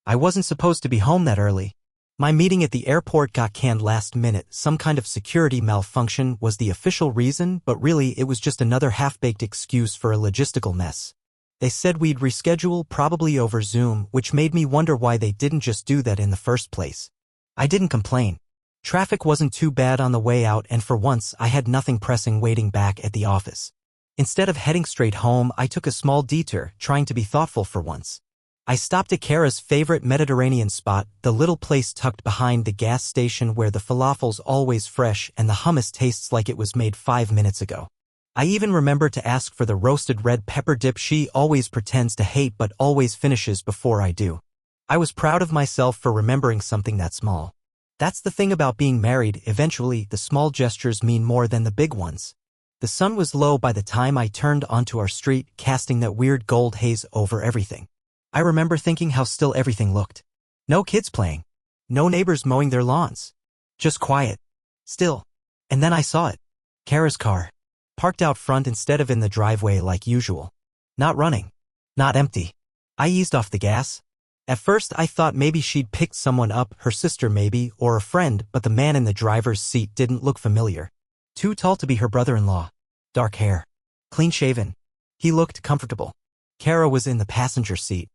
I wasn't supposed to be home that early. My meeting at the airport got canned last minute. Some kind of security malfunction was the official reason, but really it was just another half-baked excuse for a logistical mess. They said we'd reschedule, probably over Zoom, which made me wonder why they didn't just do that in the first place. I didn't complain. Traffic wasn't too bad on the way out, and for once I had nothing pressing waiting back at the office. Instead of heading straight home, I took a small detour, trying to be thoughtful for once. I stopped at Kara's favorite Mediterranean spot, the little place tucked behind the gas station where the falafel's always fresh and the hummus tastes like it was made 5 minutes ago. I even remember to ask for the roasted red pepper dip she always pretends to hate but always finishes before I do. I was proud of myself for remembering something that small. That's the thing about being married, eventually the small gestures mean more than the big ones. The sun was low by the time I turned onto our street, casting that weird gold haze over everything. I remember thinking how still everything looked. No kids playing. No neighbors mowing their lawns. Just quiet. Still. And then I saw it. Kara's car. Parked out front instead of in the driveway like usual. Not running. Not empty. I eased off the gas. At first I thought maybe she'd picked someone up, her sister maybe, or a friend, but the man in the driver's seat didn't look familiar. Too tall to be her brother-in-law. Dark hair. Clean-shaven. He looked comfortable. Kara was in the passenger seat.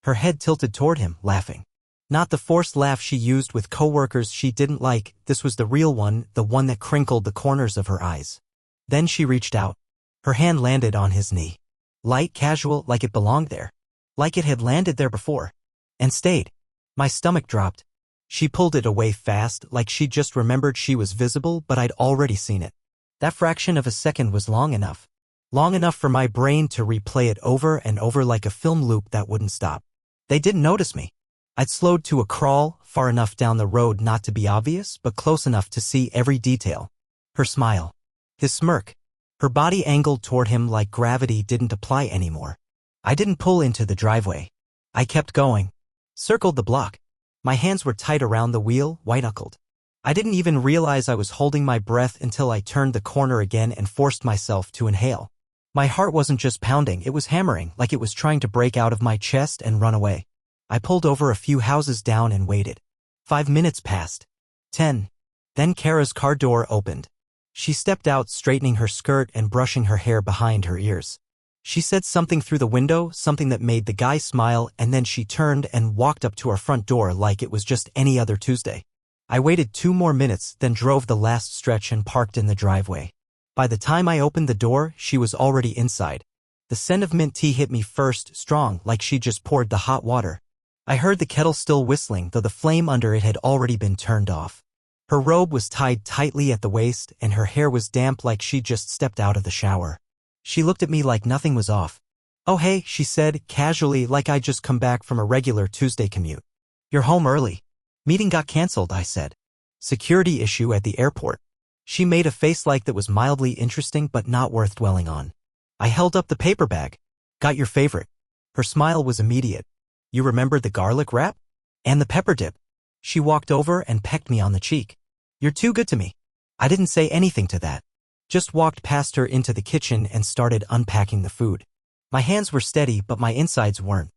Her head tilted toward him, laughing. Not the forced laugh she used with coworkers she didn't like, this was the real one, the one that crinkled the corners of her eyes. Then she reached out. Her hand landed on his knee. Light, casual, like it belonged there. Like it had landed there before. And stayed. My stomach dropped. She pulled it away fast, like she just remembered she was visible, but I'd already seen it. That fraction of a second was long enough. Long enough for my brain to replay it over and over like a film loop that wouldn't stop. They didn't notice me. I'd slowed to a crawl, far enough down the road not to be obvious, but close enough to see every detail. Her smile. His smirk. Her body angled toward him like gravity didn't apply anymore. I didn't pull into the driveway. I kept going. Circled the block. My hands were tight around the wheel, white-knuckled. I didn't even realize I was holding my breath until I turned the corner again and forced myself to inhale. My heart wasn't just pounding, it was hammering, like it was trying to break out of my chest and run away. I pulled over a few houses down and waited. 5 minutes passed. 10. Then Kara's car door opened. She stepped out, straightening her skirt and brushing her hair behind her ears. She said something through the window, something that made the guy smile, and then she turned and walked up to our front door like it was just any other Tuesday. I waited 2 more minutes, then drove the last stretch and parked in the driveway. By the time I opened the door, she was already inside. The scent of mint tea hit me first, strong, like she just poured the hot water. I heard the kettle still whistling, though the flame under it had already been turned off. Her robe was tied tightly at the waist, and her hair was damp like she'd just stepped out of the shower. She looked at me like nothing was off. "Oh hey," she said, casually, like I'd just come back from a regular Tuesday commute. "You're home early." "Meeting got canceled," I said. "Security issue at the airport." She made a face like that was mildly interesting but not worth dwelling on. I held up the paper bag. "Got your favorite." Her smile was immediate. "You remembered the garlic wrap? And the pepper dip." She walked over and pecked me on the cheek. "You're too good to me." I didn't say anything to that. Just walked past her into the kitchen and started unpacking the food. My hands were steady, but my insides weren't.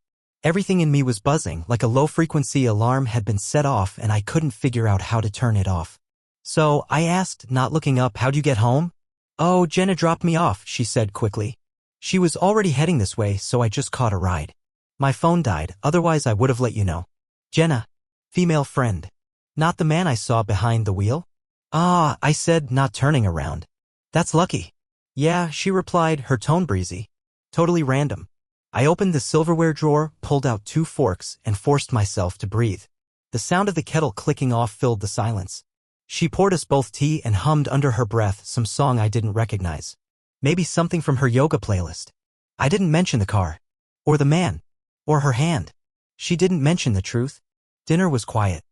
Everything in me was buzzing, like a low-frequency alarm had been set off and I couldn't figure out how to turn it off. "So," I asked, not looking up, "how'd you get home?" "Oh, Jenna dropped me off," she said quickly. She was already heading this way, so I just caught a ride. My phone died, otherwise I would have let you know. "Jenna." Female friend. Not the man I saw behind the wheel? "Ah," I said, not turning around. "That's lucky." "Yeah," she replied, her tone breezy. "Totally random." I opened the silverware drawer, pulled out 2 forks, and forced myself to breathe. The sound of the kettle clicking off filled the silence. She poured us both tea and hummed under her breath some song I didn't recognize. Maybe something from her yoga playlist. I didn't mention the car. Or the man. Or her hand. She didn't mention the truth. Dinner was quiet.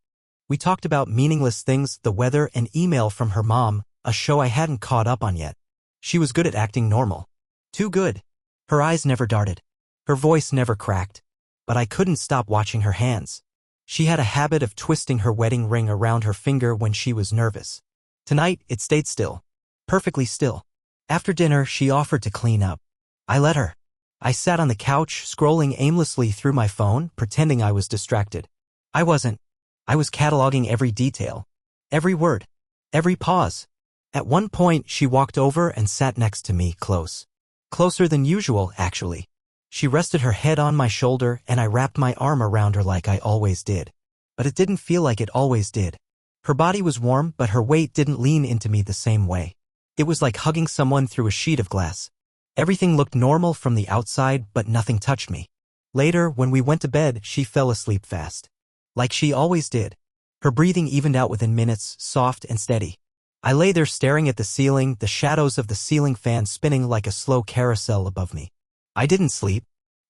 We talked about meaningless things, the weather, an email from her mom, a show I hadn't caught up on yet. She was good at acting normal. Too good. Her eyes never darted. Her voice never cracked. But I couldn't stop watching her hands. She had a habit of twisting her wedding ring around her finger when she was nervous. Tonight, it stayed still. Perfectly still. After dinner, she offered to clean up. I let her. I sat on the couch, scrolling aimlessly through my phone, pretending I was distracted. I wasn't. I was cataloging every detail. Every word. Every pause. At one point, she walked over and sat next to me, close. Closer than usual, actually. She rested her head on my shoulder, and I wrapped my arm around her like I always did. But it didn't feel like it always did. Her body was warm, but her weight didn't lean into me the same way. It was like hugging someone through a sheet of glass. Everything looked normal from the outside, but nothing touched me. Later, when we went to bed, she fell asleep fast. Like she always did. Her breathing evened out within minutes, soft and steady. I lay there staring at the ceiling, the shadows of the ceiling fan spinning like a slow carousel above me. I didn't sleep.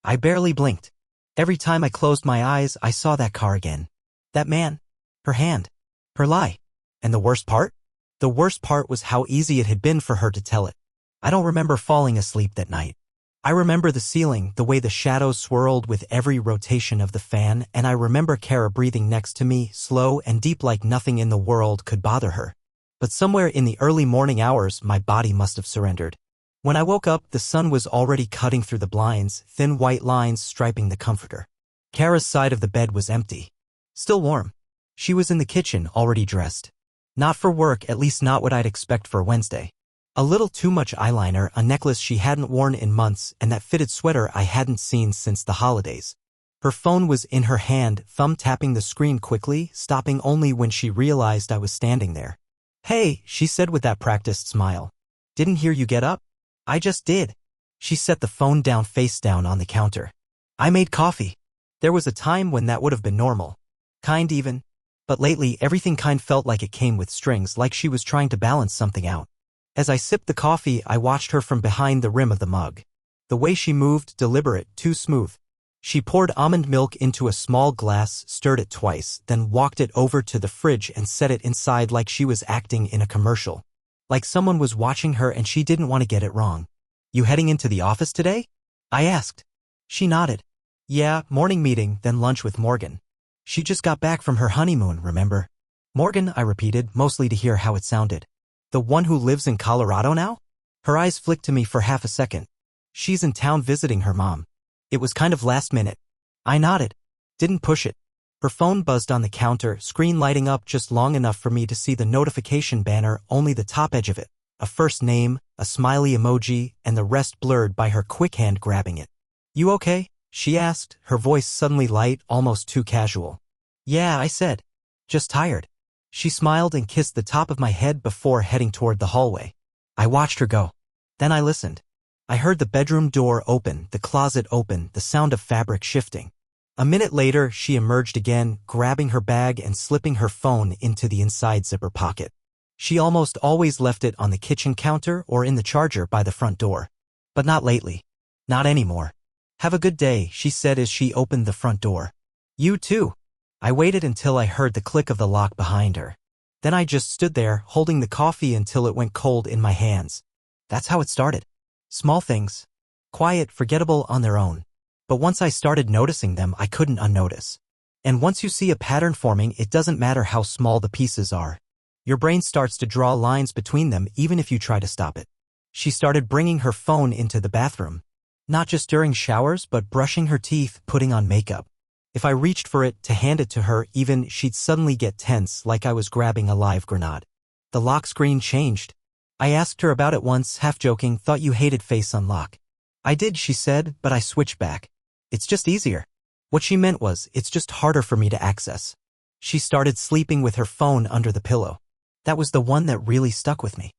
I barely blinked. Every time I closed my eyes, I saw that car again. That man. Her hand. Her lie. And the worst part? The worst part was how easy it had been for her to tell it. I don't remember falling asleep that night. I remember the ceiling, the way the shadows swirled with every rotation of the fan, and I remember Kara breathing next to me, slow and deep like nothing in the world could bother her. But somewhere in the early morning hours, my body must have surrendered. When I woke up, the sun was already cutting through the blinds, thin white lines striping the comforter. Kara's side of the bed was empty. Still warm. She was in the kitchen, already dressed. Not for work, at least not what I'd expect for Wednesday. A little too much eyeliner, a necklace she hadn't worn in months, and that fitted sweater I hadn't seen since the holidays. Her phone was in her hand, thumb tapping the screen quickly, stopping only when she realized I was standing there. "Hey," she said with that practiced smile. "Didn't hear you get up?" "I just did." She set the phone down face down on the counter. "I made coffee." There was a time when that would have been normal. Kind even. But lately, everything kind felt like it came with strings, like she was trying to balance something out. As I sipped the coffee, I watched her from behind the rim of the mug. The way she moved, deliberate, too smooth. She poured almond milk into a small glass, stirred it twice, then walked it over to the fridge and set it inside like she was acting in a commercial. Like someone was watching her and she didn't want to get it wrong. "You heading into the office today?" I asked. She nodded. "Yeah, morning meeting, then lunch with Morgan. She just got back from her honeymoon, remember?" "Morgan," I repeated, mostly to hear how it sounded. "The one who lives in Colorado now?" Her eyes flicked to me for half a second. "She's in town visiting her mom." It was kind of last minute. I nodded. Didn't push it. Her phone buzzed on the counter, screen lighting up just long enough for me to see the notification banner, only the top edge of it. A first name, a smiley emoji, and the rest blurred by her quick hand grabbing it. "You okay?" she asked, her voice suddenly light, almost too casual. "Yeah," I said. "Just tired." She smiled and kissed the top of my head before heading toward the hallway. I watched her go. Then I listened. I heard the bedroom door open, the closet open, the sound of fabric shifting. A minute later, she emerged again, grabbing her bag and slipping her phone into the inside zipper pocket. She almost always left it on the kitchen counter or in the charger by the front door. But not lately. Not anymore. "Have a good day," she said as she opened the front door. "You too." I waited until I heard the click of the lock behind her. Then I just stood there, holding the coffee until it went cold in my hands. That's how it started. Small things. Quiet, forgettable on their own. But once I started noticing them, I couldn't unnotice. And once you see a pattern forming, it doesn't matter how small the pieces are. Your brain starts to draw lines between them even if you try to stop it. She started bringing her phone into the bathroom. Not just during showers, but brushing her teeth, putting on makeup. If I reached for it to hand it to her, even, she'd suddenly get tense like I was grabbing a live grenade. The lock screen changed. I asked her about it once, half joking, "Thought you hated face unlock." "I did," she said, "but I switched back. It's just easier." What she meant was, it's just harder for me to access. She started sleeping with her phone under the pillow. That was the one that really stuck with me.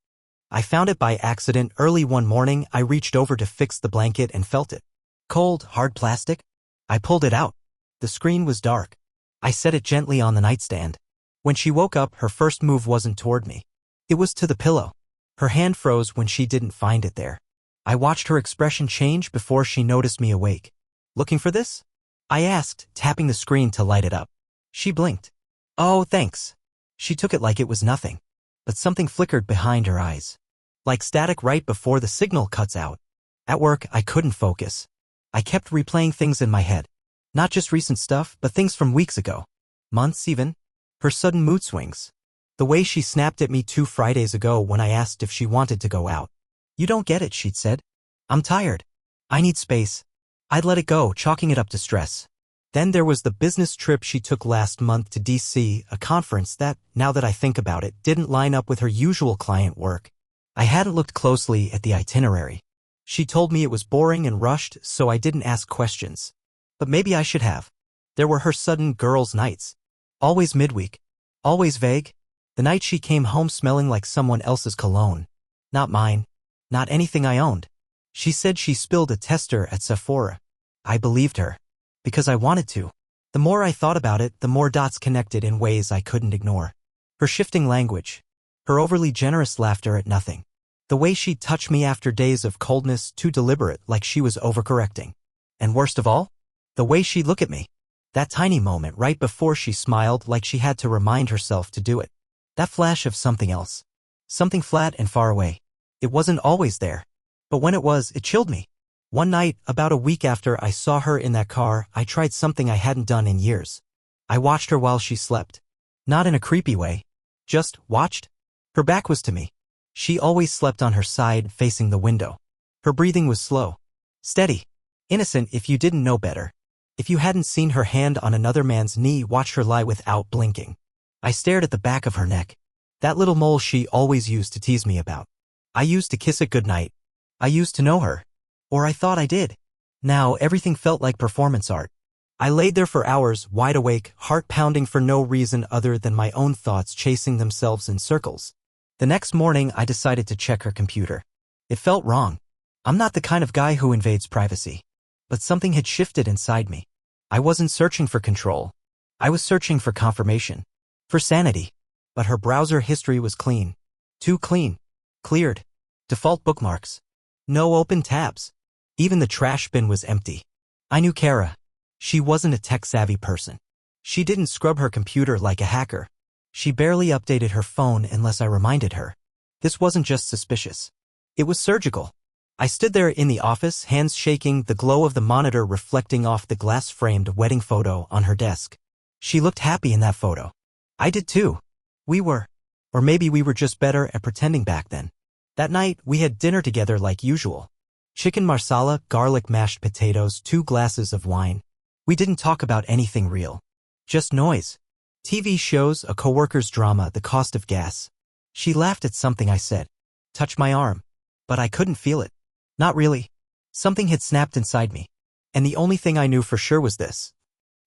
I found it by accident early one morning. I reached over to fix the blanket and felt it. Cold, hard plastic. I pulled it out. The screen was dark. I set it gently on the nightstand. When she woke up, her first move wasn't toward me. It was to the pillow. Her hand froze when she didn't find it there. I watched her expression change before she noticed me awake. "Looking for this?" I asked, tapping the screen to light it up. She blinked. "Oh, thanks." She took it like it was nothing. But something flickered behind her eyes. Like static right before the signal cuts out. At work, I couldn't focus. I kept replaying things in my head. Not just recent stuff, but things from weeks ago. Months even. Her sudden mood swings. The way she snapped at me 2 Fridays ago when I asked if she wanted to go out. "You don't get it," she'd said. "I'm tired. I need space." I'd let it go, chalking it up to stress. Then there was the business trip she took last month to DC, a conference that, now that I think about it, didn't line up with her usual client work. I hadn't looked closely at the itinerary. She told me it was boring and rushed, so I didn't ask questions. But maybe I should have. There were her sudden girls' nights. Always midweek. Always vague. The night she came home smelling like someone else's cologne. Not mine. Not anything I owned. She said she spilled a tester at Sephora. I believed her. Because I wanted to. The more I thought about it, the more dots connected in ways I couldn't ignore. Her shifting language. Her overly generous laughter at nothing. The way she'd touch me after days of coldness, too deliberate, like she was overcorrecting. And worst of all, the way she'd look at me. That tiny moment right before she smiled, like she had to remind herself to do it. That flash of something else. Something flat and far away. It wasn't always there. But when it was, it chilled me. One night, about a week after I saw her in that car, I tried something I hadn't done in years. I watched her while she slept. Not in a creepy way. Just watched. Her back was to me. She always slept on her side, facing the window. Her breathing was slow. Steady. Innocent if you didn't know better. If you hadn't seen her hand on another man's knee, watch her lie without blinking. I stared at the back of her neck. That little mole she always used to tease me about. I used to kiss it goodnight. I used to know her. Or I thought I did. Now everything felt like performance art. I laid there for hours, wide awake, heart pounding for no reason other than my own thoughts chasing themselves in circles. The next morning I decided to check her computer. It felt wrong. I'm not the kind of guy who invades privacy. But something had shifted inside me. I wasn't searching for control. I was searching for confirmation. For sanity. But her browser history was clean. Too clean. Cleared. Default bookmarks. No open tabs. Even the trash bin was empty. I knew Kara. She wasn't a tech-savvy person. She didn't scrub her computer like a hacker. She barely updated her phone unless I reminded her. This wasn't just suspicious. It was surgical. I stood there in the office, hands shaking, the glow of the monitor reflecting off the glass-framed wedding photo on her desk. She looked happy in that photo. I did too. We were. Or maybe we were just better at pretending back then. That night, we had dinner together like usual. Chicken marsala, garlic mashed potatoes, 2 glasses of wine. We didn't talk about anything real. Just noise. TV shows, a coworker's drama, the cost of gas. She laughed at something I said. Touched my arm. But I couldn't feel it. Not really. Something had snapped inside me. And the only thing I knew for sure was this.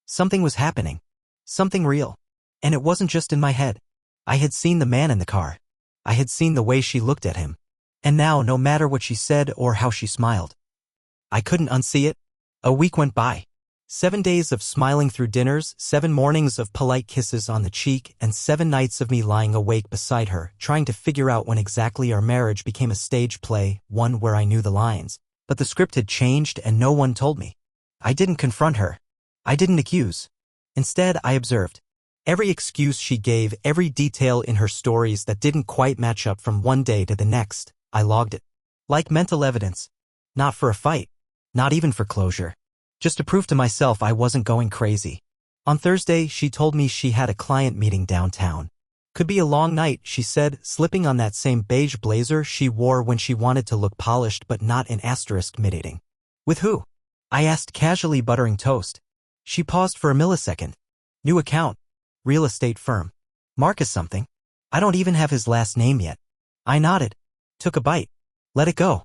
Something was happening. Something real. And it wasn't just in my head. I had seen the man in the car. I had seen the way she looked at him. And now, no matter what she said or how she smiled, I couldn't unsee it. A week went by. 7 days of smiling through dinners, 7 mornings of polite kisses on the cheek, and 7 nights of me lying awake beside her, trying to figure out when exactly our marriage became a stage play, one where I knew the lines. But the script had changed and no one told me. I didn't confront her. I didn't accuse. Instead, I observed. Every excuse she gave, every detail in her stories that didn't quite match up from one day to the next, I logged it. Like mental evidence. Not for a fight. Not even for closure. Just to prove to myself I wasn't going crazy. On Thursday, she told me she had a client meeting downtown. Could be a long night, she said, slipping on that same beige blazer she wore when she wanted to look polished but not an asterisk mid-dating. With who? I asked, casually buttering toast. She paused for a millisecond. New account. Real estate firm. Marcus something. I don't even have his last name yet. I nodded. Took a bite. Let it go.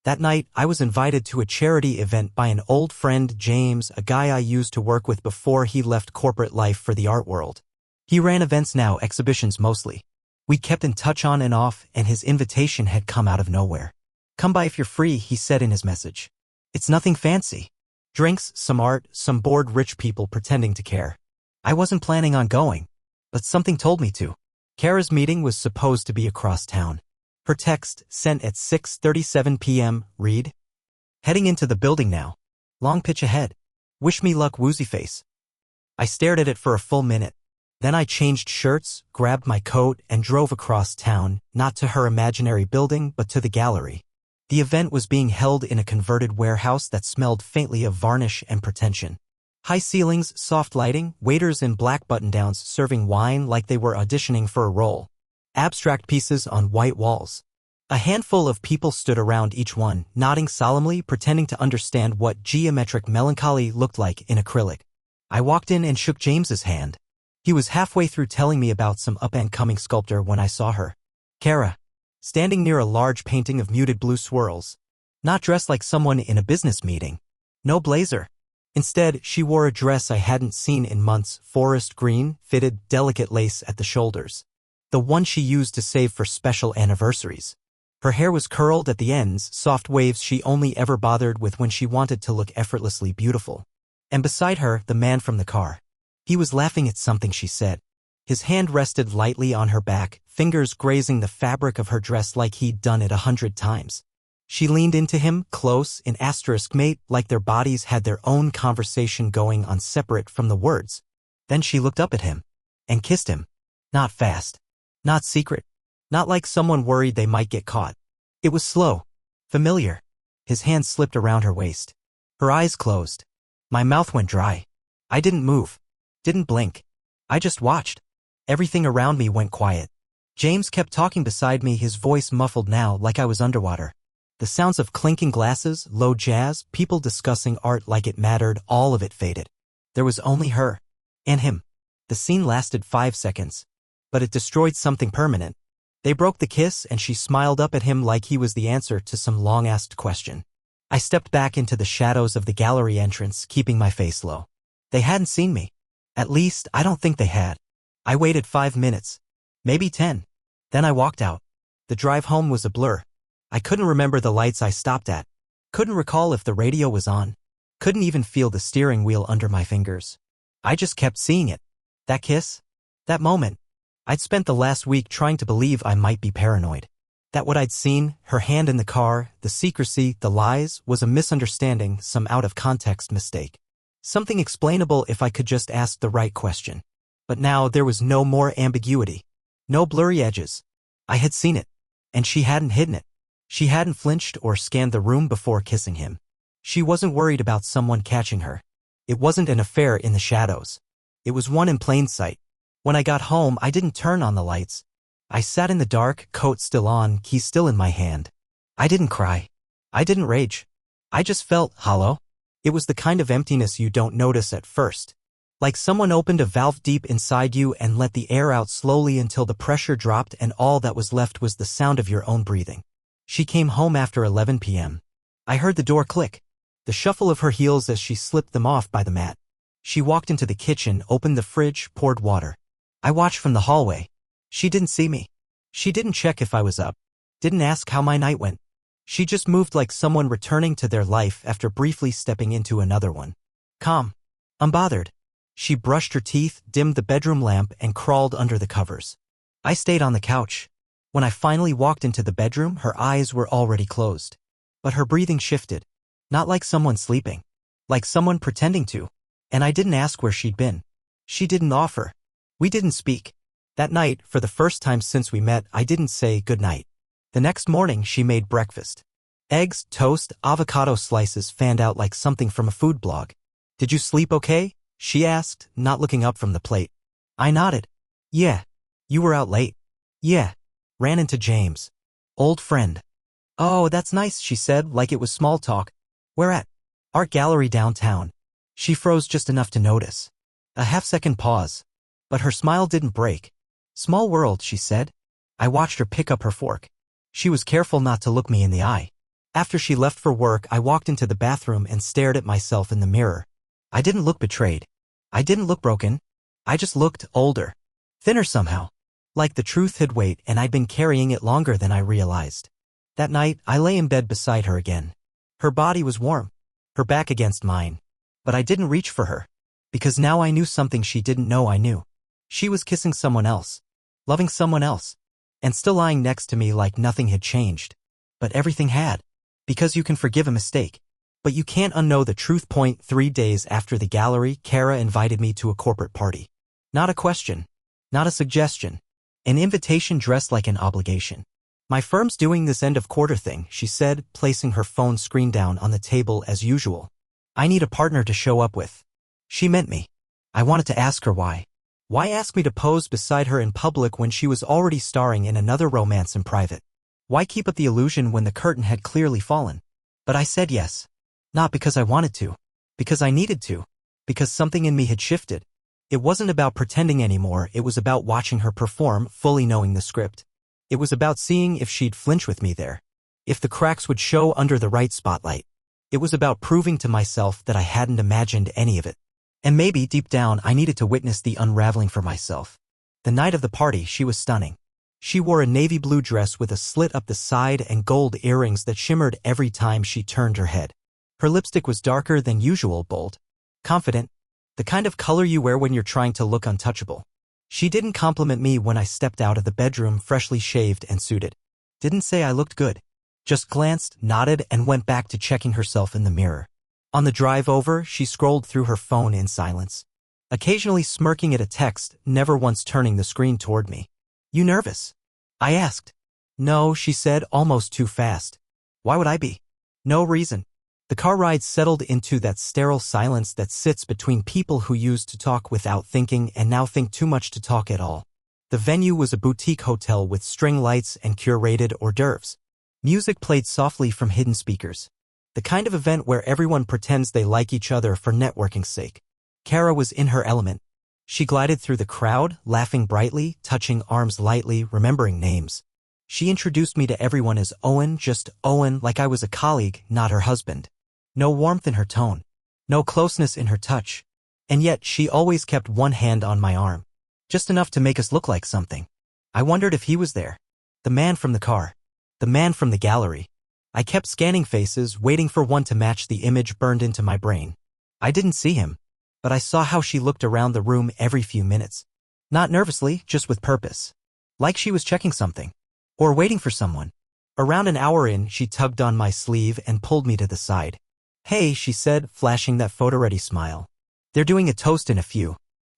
That night, I was invited to a charity event by an old friend, James, a guy I used to work with before he left corporate life for the art world. He ran events now, exhibitions mostly. We kept in touch on and off, and his invitation had come out of nowhere. Come by if you're free, he said in his message. It's nothing fancy. Drinks, some art, some bored rich people pretending to care. I wasn't planning on going, but something told me to. Kara's meeting was supposed to be across town. Her text, sent at 6:37 p.m., read, heading into the building now. Long pitch ahead. Wish me luck, woozy face. I stared at it for a full minute. Then I changed shirts, grabbed my coat, and drove across town, not to her imaginary building, but to the gallery. The event was being held in a converted warehouse that smelled faintly of varnish and pretension. High ceilings, soft lighting, waiters in black button-downs serving wine like they were auditioning for a role. Abstract pieces on white walls. A handful of people stood around each one, nodding solemnly, pretending to understand what geometric melancholy looked like in acrylic. I walked in and shook James's hand. He was halfway through telling me about some up-and-coming sculptor when I saw her. Kara, standing near a large painting of muted blue swirls. Not dressed like someone in a business meeting. No blazer. Instead, she wore a dress I hadn't seen in months, forest green, fitted, delicate lace at the shoulders. The one she used to save for special anniversaries. Her hair was curled at the ends, soft waves she only ever bothered with when she wanted to look effortlessly beautiful. And beside her, the man from the car. He was laughing at something she said. His hand rested lightly on her back, fingers grazing the fabric of her dress like he'd done it 100 times. She leaned into him, close, in asterisk mate, like their bodies had their own conversation going on separate from the words. Then she looked up at him. And kissed him. Not fast. Not secret. Not like someone worried they might get caught. It was slow. Familiar. His hand slipped around her waist. Her eyes closed. My mouth went dry. I didn't move. Didn't blink. I just watched. Everything around me went quiet. James kept talking beside me, his voice muffled now like I was underwater. The sounds of clinking glasses, low jazz, people discussing art like it mattered, all of it faded. There was only her. And him. The scene lasted 5 seconds. But it destroyed something permanent. They broke the kiss and she smiled up at him like he was the answer to some long-asked question. I stepped back into the shadows of the gallery entrance, keeping my face low. They hadn't seen me. At least, I don't think they had. I waited 5 minutes. Maybe 10. Then I walked out. The drive home was a blur. I couldn't remember the lights I stopped at. Couldn't recall if the radio was on. Couldn't even feel the steering wheel under my fingers. I just kept seeing it. That kiss? That moment. I'd spent the last week trying to believe I might be paranoid. That what I'd seen, her hand in the car, the secrecy, the lies, was a misunderstanding, some out-of-context mistake. Something explainable if I could just ask the right question. But now there was no more ambiguity. No blurry edges. I had seen it. And she hadn't hidden it. She hadn't flinched or scanned the room before kissing him. She wasn't worried about someone catching her. It wasn't an affair in the shadows. It was one in plain sight. When I got home, I didn't turn on the lights. I sat in the dark, coat still on, key still in my hand. I didn't cry. I didn't rage. I just felt hollow. It was the kind of emptiness you don't notice at first. Like someone opened a valve deep inside you and let the air out slowly until the pressure dropped and all that was left was the sound of your own breathing. She came home after 11 p.m. I heard the door click. The shuffle of her heels as she slipped them off by the mat. She walked into the kitchen, opened the fridge, poured water. I watched from the hallway. She didn't see me. She didn't check if I was up. Didn't ask how my night went. She just moved like someone returning to their life after briefly stepping into another one. Calm. Unbothered. She brushed her teeth, dimmed the bedroom lamp, and crawled under the covers. I stayed on the couch. When I finally walked into the bedroom, her eyes were already closed. But her breathing shifted. Not like someone sleeping. Like someone pretending to. And I didn't ask where she'd been. She didn't offer. We didn't speak. That night, for the first time since we met, I didn't say goodnight. The next morning, she made breakfast. Eggs, toast, avocado slices fanned out like something from a food blog. Did you sleep okay? She asked, not looking up from the plate. I nodded. Yeah. You were out late. Yeah. Ran into James. Old friend. Oh, that's nice, she said, like it was small talk. Where at? Art gallery downtown. She froze just enough to notice. A half-second pause. But her smile didn't break. Small world, she said. I watched her pick up her fork. She was careful not to look me in the eye. After she left for work, I walked into the bathroom and stared at myself in the mirror. I didn't look betrayed. I didn't look broken. I just looked older. Thinner somehow. Like the truth had weight and I'd been carrying it longer than I realized. That night, I lay in bed beside her again. Her body was warm. Her back against mine. But I didn't reach for her. Because now I knew something she didn't know I knew. She was kissing someone else. Loving someone else. And still lying next to me like nothing had changed. But everything had. Because you can forgive a mistake. But you can't unknow the truth. 3 days after the gallery, Kara invited me to a corporate party. Not a question. Not a suggestion. An invitation dressed like an obligation. My firm's doing this end of quarter thing, she said, placing her phone screen down on the table as usual. I need a partner to show up with. She meant me. I wanted to ask her why. Why ask me to pose beside her in public when she was already starring in another romance in private? Why keep up the illusion when the curtain had clearly fallen? But I said yes. Not because I wanted to. Because I needed to. Because something in me had shifted. It wasn't about pretending anymore, it was about watching her perform, fully knowing the script. It was about seeing if she'd flinch with me there. If the cracks would show under the right spotlight. It was about proving to myself that I hadn't imagined any of it. And maybe, deep down, I needed to witness the unraveling for myself. The night of the party, she was stunning. She wore a navy blue dress with a slit up the side and gold earrings that shimmered every time she turned her head. Her lipstick was darker than usual, bold. Confident. The kind of color you wear when you're trying to look untouchable. She didn't compliment me when I stepped out of the bedroom freshly shaved and suited. Didn't say I looked good. Just glanced, nodded, and went back to checking herself in the mirror. On the drive over, she scrolled through her phone in silence. Occasionally smirking at a text, never once turning the screen toward me. You nervous? I asked. No, she said, almost too fast. Why would I be? No reason. The car ride settled into that sterile silence that sits between people who used to talk without thinking and now think too much to talk at all. The venue was a boutique hotel with string lights and curated hors d'oeuvres. Music played softly from hidden speakers. The kind of event where everyone pretends they like each other for networking's sake. Kara was in her element. She glided through the crowd, laughing brightly, touching arms lightly, remembering names. She introduced me to everyone as Owen, just Owen, like I was a colleague, not her husband. No warmth in her tone. No closeness in her touch. And yet she always kept one hand on my arm. Just enough to make us look like something. I wondered if he was there. The man from the car. The man from the gallery. I kept scanning faces, waiting for one to match the image burned into my brain. I didn't see him. But I saw how she looked around the room every few minutes. Not nervously, just with purpose. Like she was checking something. Or waiting for someone. Around an hour in, she tugged on my sleeve and pulled me to the side. Hey, she said, flashing that photo-ready smile. They're doing a toast in a few.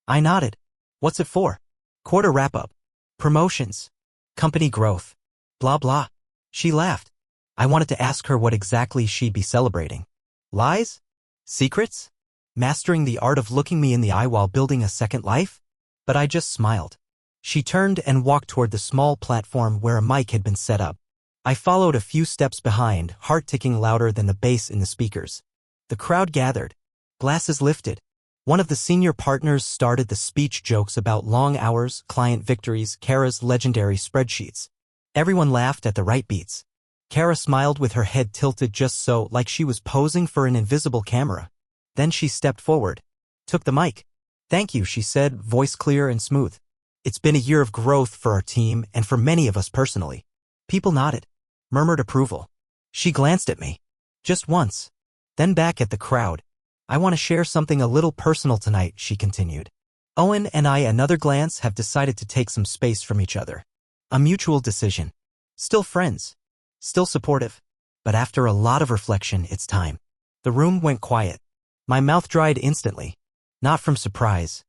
I nodded. What's it for? Quarter wrap-up. Promotions. Company growth. Blah blah. She laughed. I wanted to ask her what exactly she'd be celebrating. Lies? Secrets? Mastering the art of looking me in the eye while building a second life? But I just smiled. She turned and walked toward the small platform where a mic had been set up. I followed a few steps behind, heart ticking louder than the bass in the speakers. The crowd gathered. Glasses lifted. One of the senior partners started the speech jokes about long hours, client victories, Kara's legendary spreadsheets. Everyone laughed at the right beats. Kara smiled with her head tilted just so, like she was posing for an invisible camera. Then she stepped forward. Took the mic. Thank you, she said, voice clear and smooth. It's been a year of growth for our team and for many of us personally. People nodded. Murmured approval. She glanced at me. Just once. Then back at the crowd. I want to share something a little personal tonight, she continued. Owen and I, another glance, have decided to take some space from each other. A mutual decision. Still friends. Still supportive. But after a lot of reflection, it's time. The room went quiet. My mouth dried instantly. Not from surprise,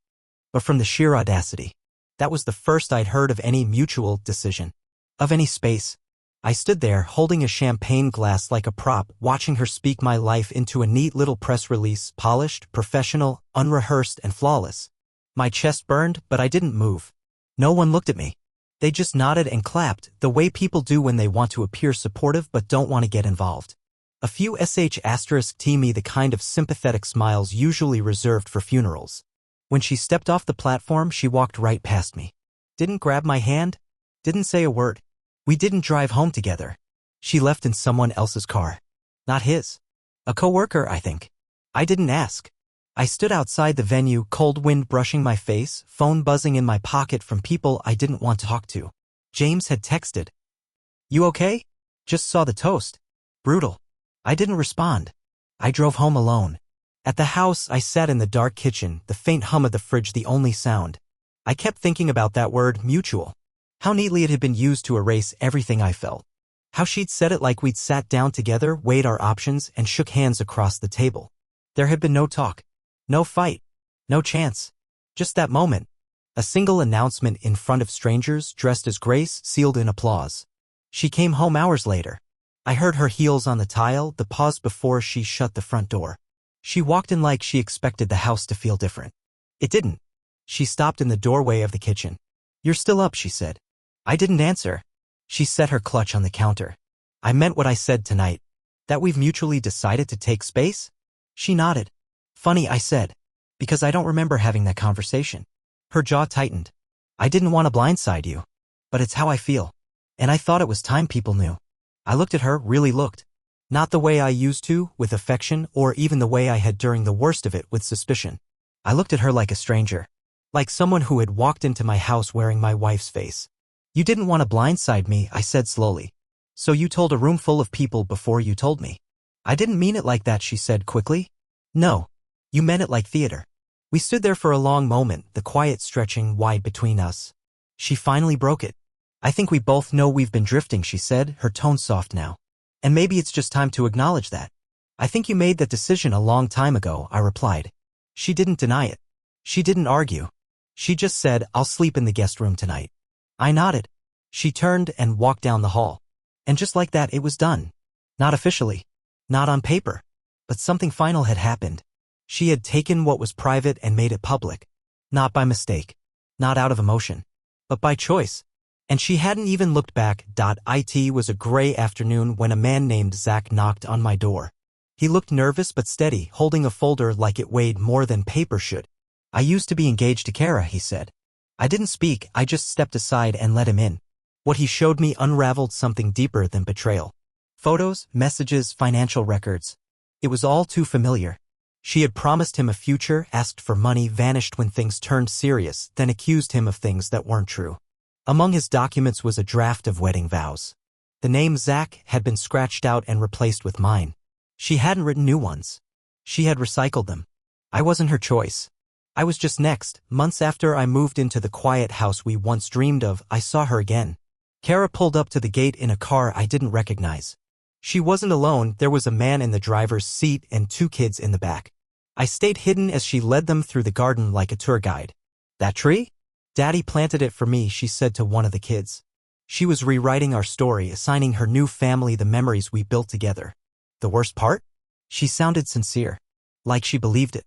but from the sheer audacity. That was the first I'd heard of any mutual decision. Of any space. I stood there, holding a champagne glass like a prop, watching her speak my life into a neat little press release, polished, professional, unrehearsed, and flawless. My chest burned, but I didn't move. No one looked at me. They just nodded and clapped, the way people do when they want to appear supportive but don't want to get involved. A few *T me the kind of sympathetic smiles usually reserved for funerals. When she stepped off the platform, she walked right past me. Didn't grab my hand. Didn't say a word. We didn't drive home together. She left in someone else's car. Not his. A coworker, I think. I didn't ask. I stood outside the venue, cold wind brushing my face, phone buzzing in my pocket from people I didn't want to talk to. James had texted. You okay? Just saw the toast. Brutal. I didn't respond. I drove home alone. At the house, I sat in the dark kitchen, the faint hum of the fridge the only sound. I kept thinking about that word, mutual. How neatly it had been used to erase everything I felt. How she'd said it like we'd sat down together, weighed our options, and shook hands across the table. There had been no talk. No fight. No chance. Just that moment. A single announcement in front of strangers, dressed as Grace, sealed in applause. She came home hours later. I heard her heels on the tile, the pause before she shut the front door. She walked in like she expected the house to feel different. It didn't. She stopped in the doorway of the kitchen. You're still up, she said. I didn't answer. She set her clutch on the counter. I meant what I said tonight. That we've mutually decided to take space? She nodded. Funny, I said. Because I don't remember having that conversation. Her jaw tightened. I didn't want to blindside you. But it's how I feel. And I thought it was time people knew. I looked at her, really looked. Not the way I used to, with affection, or even the way I had during the worst of it, with suspicion. I looked at her like a stranger. Like someone who had walked into my house wearing my wife's face. You didn't want to blindside me, I said slowly. So you told a room full of people before you told me. I didn't mean it like that, she said quickly. No. You meant it like theater. We stood there for a long moment, the quiet stretching wide between us. She finally broke it. I think we both know we've been drifting, she said, her tone soft now. And maybe it's just time to acknowledge that. I think you made that decision a long time ago, I replied. She didn't deny it. She didn't argue. She just said, I'll sleep in the guest room tonight. I nodded. She turned and walked down the hall. And just like that, it was done. Not officially. Not on paper. But something final had happened. She had taken what was private and made it public. Not by mistake. Not out of emotion. But by choice. And she hadn't even looked back. It was a gray afternoon when a man named Zach knocked on my door. He looked nervous but steady, holding a folder like it weighed more than paper should. I used to be engaged to Kara, he said. I didn't speak, I just stepped aside and let him in. What he showed me unraveled something deeper than betrayal. Photos, messages, financial records. It was all too familiar. She had promised him a future, asked for money, vanished when things turned serious, then accused him of things that weren't true. Among his documents was a draft of wedding vows. The name Zach had been scratched out and replaced with mine. She hadn't written new ones. She had recycled them. I wasn't her choice. I was just next. Months after I moved into the quiet house we once dreamed of, I saw her again. Kara pulled up to the gate in a car I didn't recognize. She wasn't alone, there was a man in the driver's seat and 2 kids in the back. I stayed hidden as she led them through the garden like a tour guide. That tree? Daddy planted it for me, she said to one of the kids. She was rewriting our story, assigning her new family the memories we built together. The worst part? She sounded sincere. Like she believed it.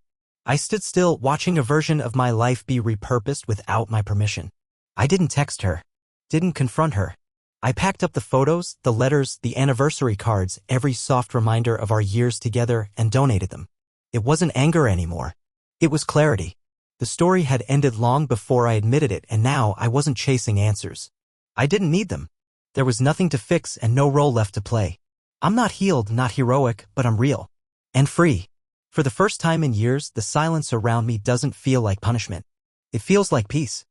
I stood still, watching a version of my life be repurposed without my permission. I didn't text her. Didn't confront her. I packed up the photos, the letters, the anniversary cards, every soft reminder of our years together, and donated them. It wasn't anger anymore. It was clarity. The story had ended long before I admitted it, and now I wasn't chasing answers. I didn't need them. There was nothing to fix and no role left to play. I'm not healed, not heroic, but I'm real. And free. For the first time in years, the silence around me doesn't feel like punishment. It feels like peace.